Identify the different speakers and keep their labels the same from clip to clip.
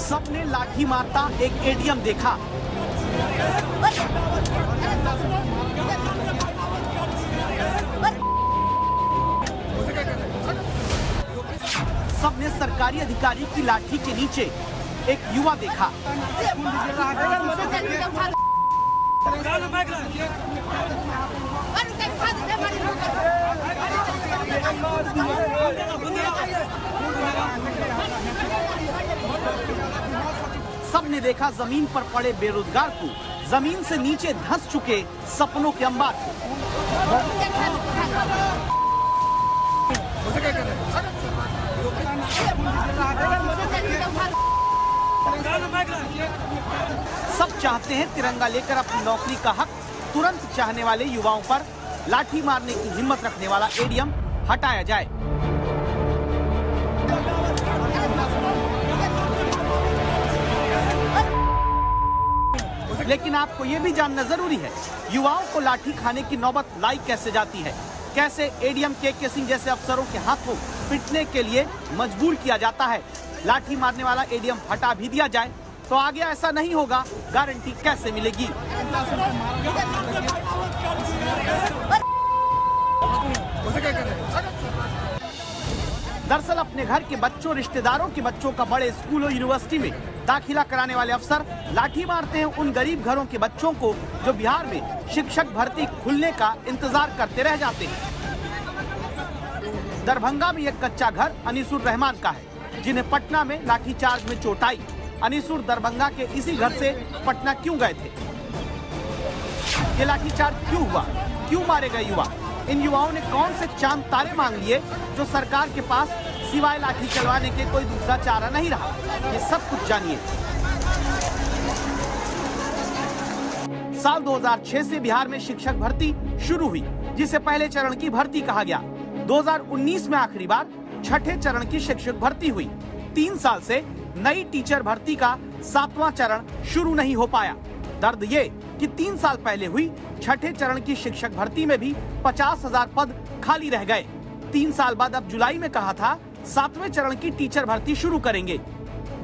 Speaker 1: सबने लाठी मारता एक एडीएम देखा। सबने सरकारी अधिकारी की लाठी के नीचे एक युवा देखा। सबने देखा जमीन पर पड़े बेरोजगार को, जमीन से नीचे धंस चुके सपनों के अंबार को। सब चाहते हैं तिरंगा लेकर अपनी नौकरी का हक तुरंत चाहने वाले युवाओं पर लाठी मारने की हिम्मत रखने वाला एडीएम हटाया जाए। लेकिन आपको ये भी जानना जरूरी है, युवाओं को लाठी खाने की नौबत लाई कैसे जाती है, कैसे एडीएम के सिंह जैसे अफसरों के हाथों पिटने के लिए मजबूर किया जाता है। लाठी मारने वाला एडीएम हटा भी दिया जाए तो आगे ऐसा नहीं होगा, गारंटी कैसे मिलेगी? दरअसल अपने घर के बच्चों, रिश्तेदारों के बच्चों का बड़े स्कूल और यूनिवर्सिटी में दाखिला कराने वाले अफसर लाठी मारते हैं उन गरीब घरों के बच्चों को जो बिहार में शिक्षक भर्ती खुलने का इंतजार करते रह जाते हैं। दरभंगा में एक कच्चा घर अनीसुर रहमान का है, जिन्हें पटना में लाठीचार्ज में चोट आई। अनीसुर दरभंगा के इसी घर से पटना क्यों गए थे? ये लाठीचार्ज क्यों हुआ? क्यों मारे गए युवा? इन युवाओं ने कौन से चांद तारे मांग लिए जो सरकार के पास सिवाय लाठी चलवाने के कोई दूसरा चारा नहीं रहा? ये सब कुछ जानिए। साल 2006 से बिहार में शिक्षक भर्ती शुरू हुई, जिसे पहले चरण की भर्ती कहा गया। 2019 में आखिरी बार छठे चरण की शिक्षक भर्ती हुई। 3 साल से नई टीचर भर्ती का 7वां चरण शुरू नहीं हो पाया। दर्द ये कि 3 साल पहले हुई छठे चरण की शिक्षक भर्ती में भी 50,000 पद खाली रह गए। 3 साल बाद अब जुलाई में कहा था 7वें चरण की टीचर भर्ती शुरू करेंगे।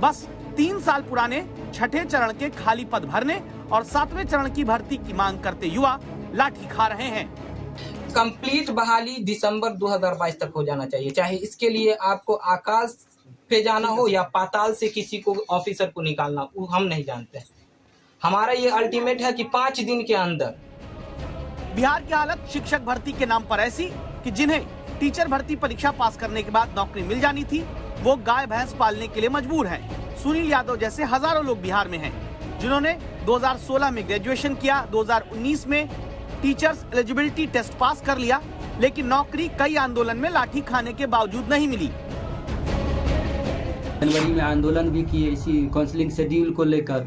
Speaker 1: बस 3 साल पुराने छठे चरण के खाली पद भरने और 7वें चरण की भर्ती की मांग करते युवा लाठी खा रहे हैं।
Speaker 2: कंप्लीट बहाली दिसंबर 2022 तक हो जाना चाहिए, चाहे इसके लिए आपको आकाश पे जाना हो या पाताल से किसी को ऑफिसर को निकालना, वो हम नहीं जानते। हमारा ये अल्टीमेट है कि 5 दिन के अंदर।
Speaker 1: बिहार की हालत शिक्षक भर्ती के नाम पर ऐसी कि जिन्हें टीचर भर्ती परीक्षा पास करने के बाद नौकरी मिल जानी थी, वो गाय भैंस पालने के लिए मजबूर हैं। सुनील यादव जैसे हजारों लोग बिहार में हैं, जिन्होंने 2016 में ग्रेजुएशन किया, 2019 में टीचर्स एलिजिबिलिटी टेस्ट पास कर लिया, लेकिन नौकरी कई आंदोलन में लाठी खाने के बावजूद नहीं मिली।
Speaker 3: जनवरी में आंदोलन भी किए इसी काउंसलिंग शेड्यूल को लेकर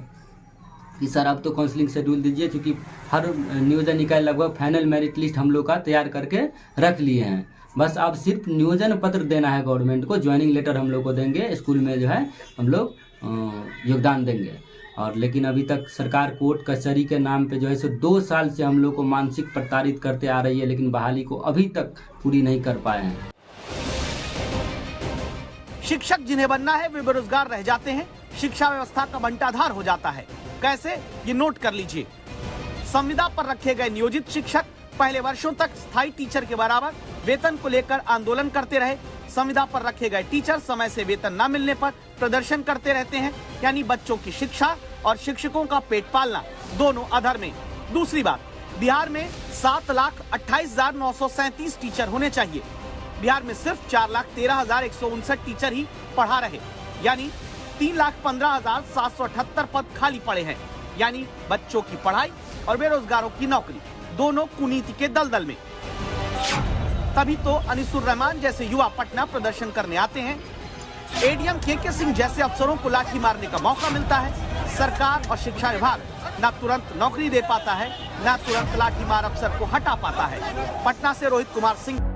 Speaker 3: कि सर अब तो काउंसलिंग शेड्यूल दीजिए, क्योंकि हर नियोजन निकाय लगभग फाइनल मेरिट लिस्ट हम लोग का तैयार करके रख लिए हैं। बस अब सिर्फ नियोजन पत्र देना है गवर्नमेंट को, ज्वाइनिंग लेटर हम लोग को देंगे, स्कूल में जो है हम लोग योगदान देंगे। और लेकिन अभी तक सरकार कोर्ट कचहरी के नाम पे जो है सो 2 साल से हम लोग को मानसिक प्रताड़ित करते आ रही है, लेकिन बहाली को अभी तक पूरी नहीं कर पाए हैं।
Speaker 1: शिक्षक जिन्हें बनना है वे बेरोजगार रह जाते हैं, शिक्षा व्यवस्था का बंटाधार हो जाता है। कैसे? ये नोट कर लीजिए। संविदा पर रखे गए नियोजित शिक्षक पहले वर्षों तक स्थायी टीचर के बराबर वेतन को लेकर आंदोलन करते रहे। संविदा पर रखे गए टीचर समय से वेतन न मिलने पर प्रदर्शन करते रहते हैं, यानी बच्चों की शिक्षा और शिक्षकों का पेट पालना दोनों अधर में। दूसरी बात, बिहार में 7,28,937 टीचर होने चाहिए। बिहार में सिर्फ 4,13,159 टीचर ही पढ़ा रहे, यानी 3,15,778 पद खाली पड़े हैं। यानी बच्चों की पढ़ाई और बेरोजगारों की नौकरी दोनों कुनीति के दलदल में। तभी तो अनीसुर रहमान जैसे युवा पटना प्रदर्शन करने आते हैं। एडीएम के सिंह जैसे अफसरों को लाठी मारने का मौका मिलता है। सरकार और शिक्षा विभाग न तुरंत नौकरी दे पाता है, न तुरंत लाठी मार अफसर को हटा पाता है। पटना से रोहित कुमार सिंह।